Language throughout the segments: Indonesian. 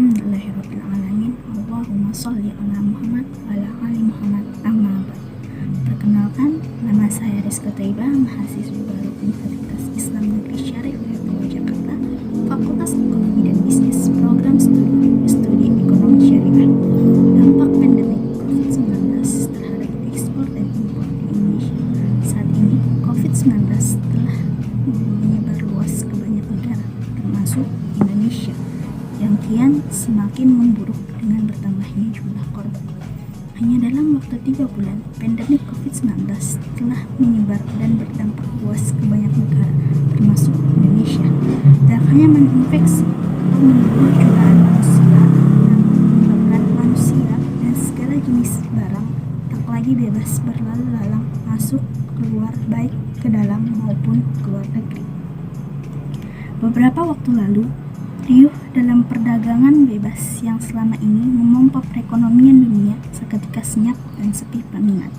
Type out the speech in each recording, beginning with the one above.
Alhamdulillahirrabbilalamin. Allahumma sholli ala Muhammad wa ala ali Muhammad, amma ba'd. Perkenalkan, nama saya Rizka Taibah, mahasiswa baru Universitas Islam Negeri Syarif Hidayatullah Jakarta, Fakultas Ekonomi dan Bisnis, Program Studi Ekonomi Syariah. Dampak pandemi COVID-19 terhadap ekspor dan impor di Indonesia. Saat ini, COVID-19 telah menyebar luas ke banyak negara, termasuk Indonesia, yang kian semakin memburuk dengan bertambahnya jumlah korban. Hanya dalam waktu 3 bulan, pandemi COVID-19 telah menyebar dan berdampak luas ke banyak negara, termasuk Indonesia, dan hanya menginfeksi atau membunuh jutaan manusia, yang menyebabkan manusia dan segala jenis barang tak lagi bebas berlalu lalang masuk keluar baik ke dalam maupun keluar negeri. Beberapa waktu lalu, riuh dalam perdagangan bebas yang selama ini memompa perekonomian dunia seketika senyap dan sepi peminat.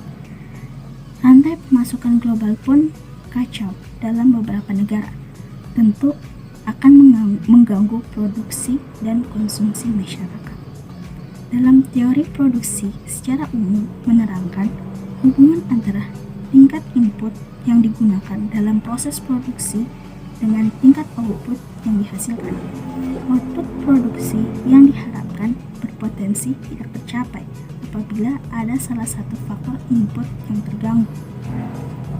Rantai pemasukan global pun kacau dalam beberapa negara, tentu akan mengganggu produksi dan konsumsi masyarakat. Dalam teori produksi secara umum menerangkan hubungan antara tingkat input yang digunakan dalam proses produksi dengan tingkat output yang dihasilkan. Output produksi yang diharapkan berpotensi tidak tercapai apabila ada salah satu faktor input yang terganggu.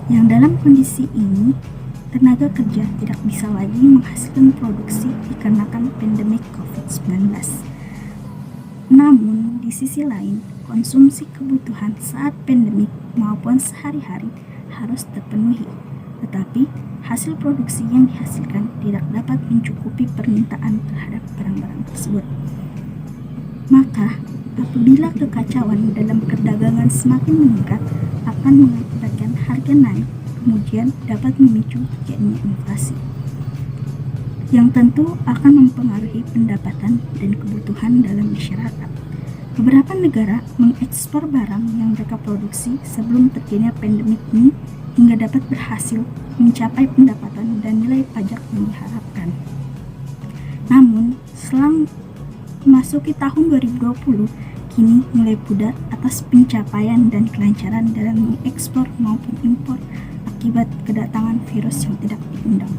Yang dalam kondisi ini, tenaga kerja tidak bisa lagi menghasilkan produksi dikarenakan pandemi COVID-19. Namun, di sisi lain, konsumsi kebutuhan saat pandemik maupun sehari-hari harus terpenuhi. Tetapi, hasil produksi yang dihasilkan tidak dapat mencukupi permintaan terhadap barang-barang tersebut. Maka, apabila kekacauan dalam perdagangan semakin meningkat, akan mengakibatkan harga naik, kemudian dapat memicu terjadinya inflasi, yang tentu akan mempengaruhi pendapatan dan kebutuhan dalam masyarakat. Beberapa negara mengekspor barang yang mereka produksi sebelum terjadinya pandemik ini hingga dapat berhasil mencapai pendapatan dan nilai pajak yang diharapkan. Namun, selang memasuki tahun 2020, kini mulai pudar atas pencapaian dan kelancaran dalam mengekspor maupun impor akibat kedatangan virus yang tidak diundang.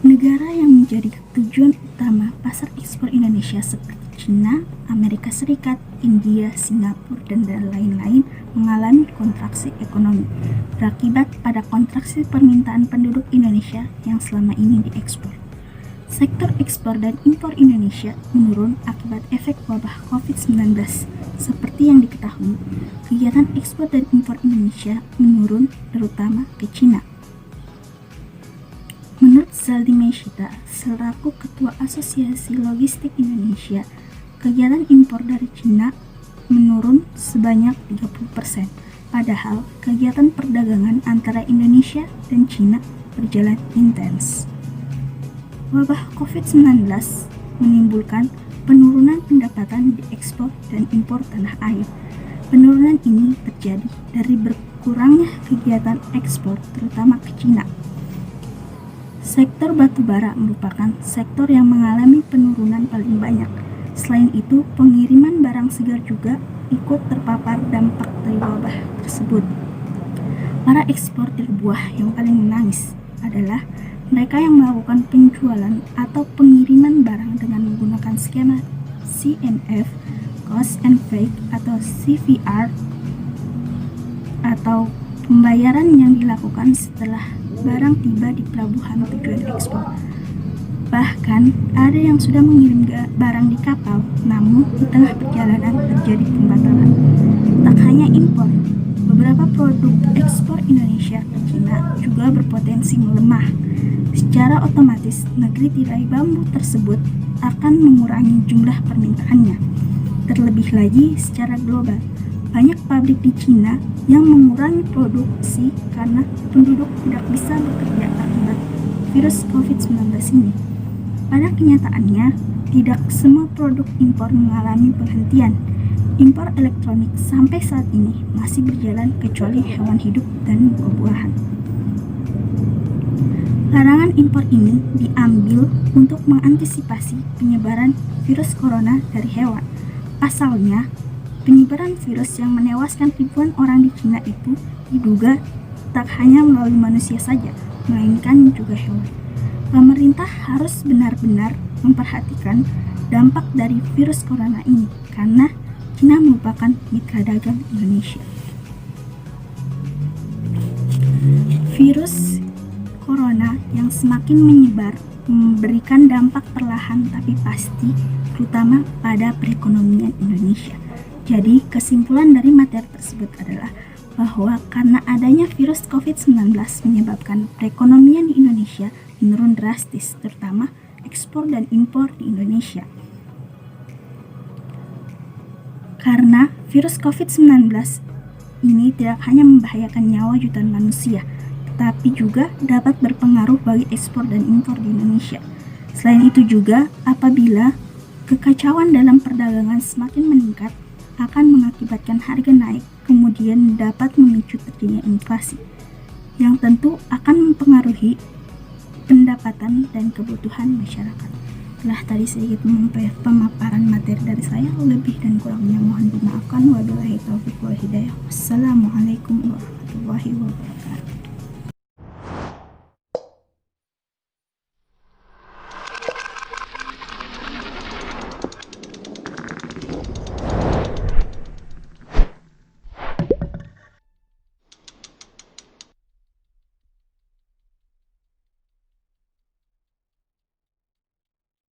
Negara yang menjadi tujuan utama pasar ekspor Indonesia seperti China, Amerika Serikat, India, Singapura, dan lain-lain mengalami kontraksi ekonomi berakibat pada kontraksi permintaan penduduk Indonesia yang selama ini diekspor. Sektor ekspor dan impor Indonesia menurun akibat efek wabah COVID-19. Seperti yang diketahui, kegiatan ekspor dan impor Indonesia menurun terutama ke China. Menurut Zaldi Meshita, selaku Ketua Asosiasi Logistik Indonesia, kegiatan impor dari China menurun sebanyak 30%, padahal kegiatan perdagangan antara Indonesia dan China berjalan intens. Wabah COVID-19 menimbulkan penurunan pendapatan di ekspor dan impor tanah air. Penurunan ini terjadi dari berkurangnya kegiatan ekspor terutama ke China. Sektor batubara merupakan sektor yang mengalami penurunan paling banyak. Selain itu, pengiriman barang segar juga ikut terpapar dampak dari wabah tersebut. Para eksportir buah yang paling menangis adalah mereka yang melakukan penjualan atau pengiriman barang dengan menggunakan skema CNF, Cost and Freight, atau CVR, atau pembayaran yang dilakukan setelah barang tiba di pelabuhan tujuan ekspor. Bahkan ada yang sudah mengirim barang di kapal, namun di tengah perjalanan terjadi pembatalan. Tak hanya impor, beberapa produk ekspor Indonesia ke China juga berpotensi melemah. Secara otomatis, negeri tirai bambu tersebut akan mengurangi jumlah permintaannya. Terlebih lagi secara global, banyak pabrik di China yang mengurangi produksi karena penduduk tidak bisa bekerja akibat virus COVID-19 ini. Pada kenyataannya, tidak semua produk impor mengalami penghentian. Impor elektronik sampai saat ini masih berjalan kecuali hewan hidup dan buah-buahan. Larangan impor ini diambil untuk mengantisipasi penyebaran virus corona dari hewan. Pasalnya, penyebaran virus yang menewaskan ribuan orang di Cina itu diduga tak hanya melalui manusia saja, melainkan juga hewan. Pemerintah harus benar-benar memperhatikan dampak dari virus corona ini, karena Cina merupakan mitra dagang Indonesia. Virus corona yang semakin menyebar memberikan dampak perlahan tapi pasti, terutama pada perekonomian Indonesia. Jadi, kesimpulan dari materi tersebut adalah bahwa karena adanya virus COVID-19 menyebabkan perekonomian di Indonesia menurun drastis, terutama ekspor dan impor di Indonesia. Karena virus COVID-19 ini tidak hanya membahayakan nyawa jutaan manusia, tetapi juga dapat berpengaruh bagi ekspor dan impor di Indonesia. Selain itu juga, apabila kekacauan dalam perdagangan semakin meningkat, akan mengakibatkan harga naik, kemudian dapat memicu terjadinya inflasi, yang tentu akan mempengaruhi pendapatan dan kebutuhan masyarakat. Telah tadi sedikit pemaparan materi dari saya, lebih dan kurangnya mohon dimaafkan. Wabillahi taufiq wal hidayah. Wassalamualaikum warahmatullahi wabarakatuh.